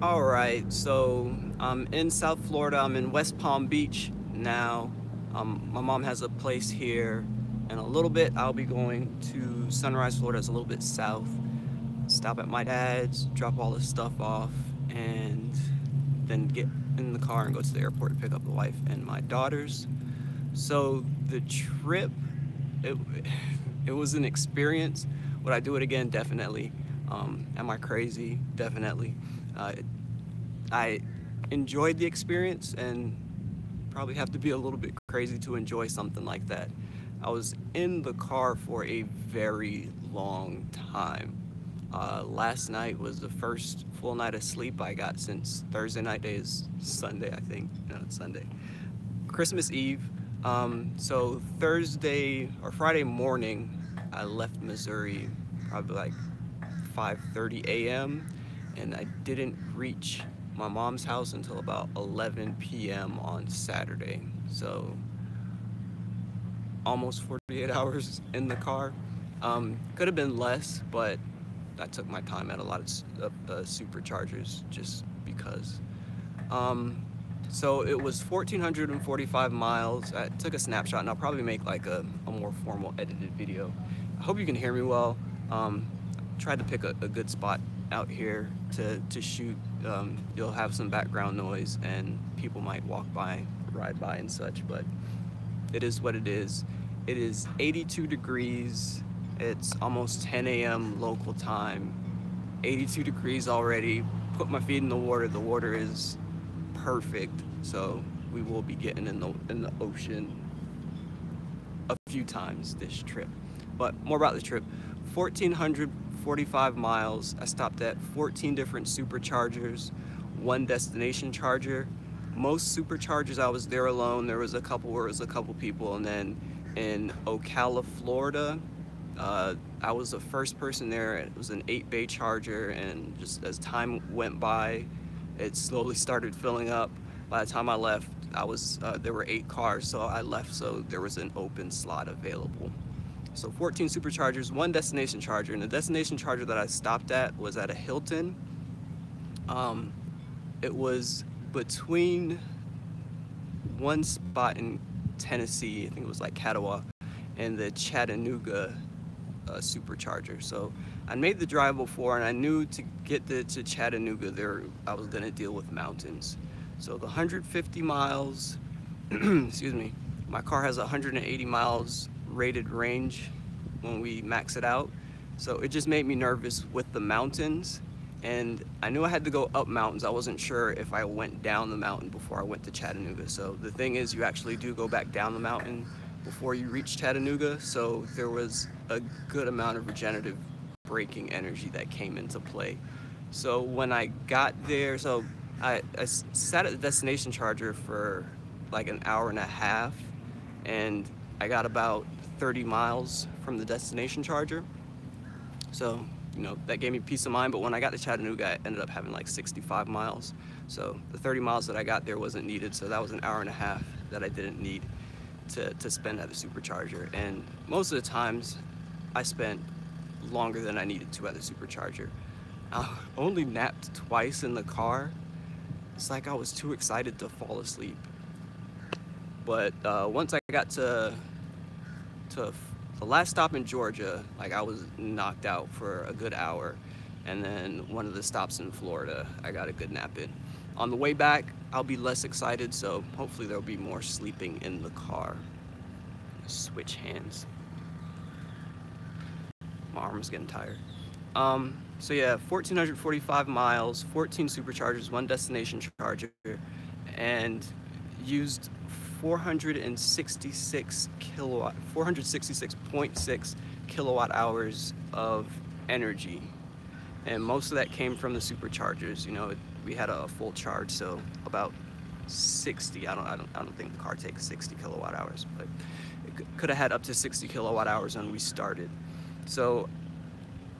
All right, so I'm in South Florida. I'm in West Palm Beach now. My mom has a place here. In a little bit, I'll be going to Sunrise, Florida. It's a little bit south. Stop at my dad's, drop all this stuff off, and then get in the car and go to the airport to pick up the wife and my daughters. So the trip, it, it was an experience. Would I do it again? Definitely. Am I crazy? Definitely. Uh, I enjoyed the experience and probably have to be a little bit crazy to enjoy something like that. I was in the car for a very long time. Last night was the first full night of sleep I got since Thursday night. Day is Sunday, I think. No, it's Sunday. Christmas Eve. So Thursday or Friday morning, I left Missouri probably like 5:30 a.m. and I didn't reach my mom's house until about 11 p.m. on Saturday. So almost 48 hours in the car. Could have been less, but I took my time at a lot of superchargers just because. Um, so it was 1,445 miles. I took a snapshot and I'll probably make like a more formal edited video. I hope you can hear me well. Tried to pick a good spot out here to shoot. You'll have some background noise and people might walk by, ride by and such, but it is what it is. It is 82 degrees. It's almost 10 a.m. local time. 82 degrees already. Put my feet in the water. The water is perfect. So we will be getting in the ocean a few times this trip. But more about the trip. 1,445 miles. I stopped at 14 different superchargers, one destination charger. Most superchargers I was there alone. There was a couple where it was a couple people, and then in Ocala, Florida, I was the first person there. It was an 8-bay charger, and just as time went by, it slowly started filling up. By the time I left, there were 8 cars, so I left so there was an open slot available. So 14 superchargers, one destination charger, and the destination charger that I stopped at was at a Hilton. It was between one spot in Tennessee, I think it was like Catawba, and the Chattanooga supercharger. So I made the drive before, and I knew to get to Chattanooga there I was gonna deal with mountains. So the 150 miles, excuse me, my car has 180 miles rated range when we max it out. So it just made me nervous with the mountains, and I knew I had to go up mountains. I wasn't sure if I went down the mountain before I went to Chattanooga. So the thing is, you actually do go back down the mountain before you reach Chattanooga. So there was a good amount of regenerative braking energy that came into play. So when I got there, I sat at the destination charger for like an hour and a half, and I got about 30 miles from the destination charger. So, that gave me peace of mind. But when I got to Chattanooga, I ended up having like 65 miles. So the 30 miles that I got there wasn't needed. So that was an hour and a half that I didn't need to spend at the supercharger. And most of the times I spent longer than I needed to at the supercharger. I only napped twice in the car. It's like I was too excited to fall asleep. But once I got to the last stop in Georgia, like I was knocked out for a good hour. And then one of the stops in Florida, I got a good nap in. On the way back, I'll be less excited, so hopefully there'll be more sleeping in the car. Switch hands. My arm's getting tired. So yeah, 1,445 miles, 14 superchargers, one destination charger, and used 466.6 kilowatt hours of energy, and most of that came from the superchargers. We had a full charge, so about 60. I don't think the car takes 60 kilowatt hours, but it could have had up to 60 kilowatt hours when we started. So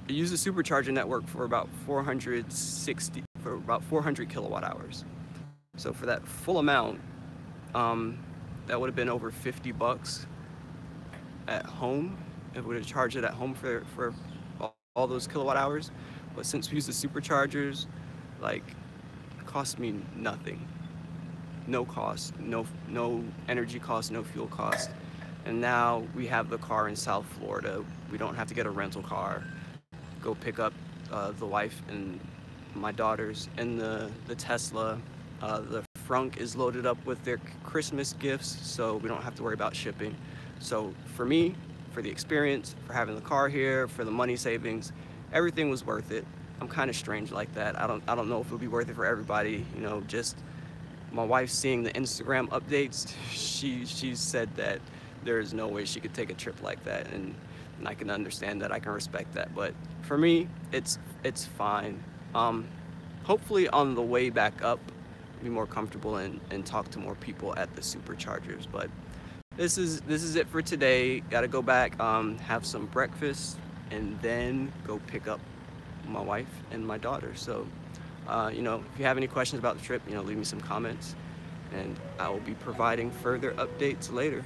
I used the supercharger network for about 400 kilowatt hours. So for that full amount, that would have been over $50 at home. It would have charged it at home for all those kilowatt hours. But since we use the superchargers, like cost me nothing. No cost, no energy cost, no fuel cost. And now we have the car in South Florida. We don't have to get a rental car, go pick up the wife and my daughters in the Tesla. The frunk is loaded up with their Christmas gifts, so we don't have to worry about shipping. So for me, for the experience, for having the car here, for the money savings, everything was worth it. I'm kind of strange like that. I don't know if it'll be worth it for everybody. You know, just my wife seeing the Instagram updates, she said that there is no way she could take a trip like that, and I can understand that. I can respect that. But for me, it's fine. Hopefully on the way back up, be more comfortable and talk to more people at the superchargers. But this is it for today. Gotta go back, have some breakfast, and then go pick up my wife and my daughter. So you know, if you have any questions about the trip, you know, leave me some comments, and I will be providing further updates later.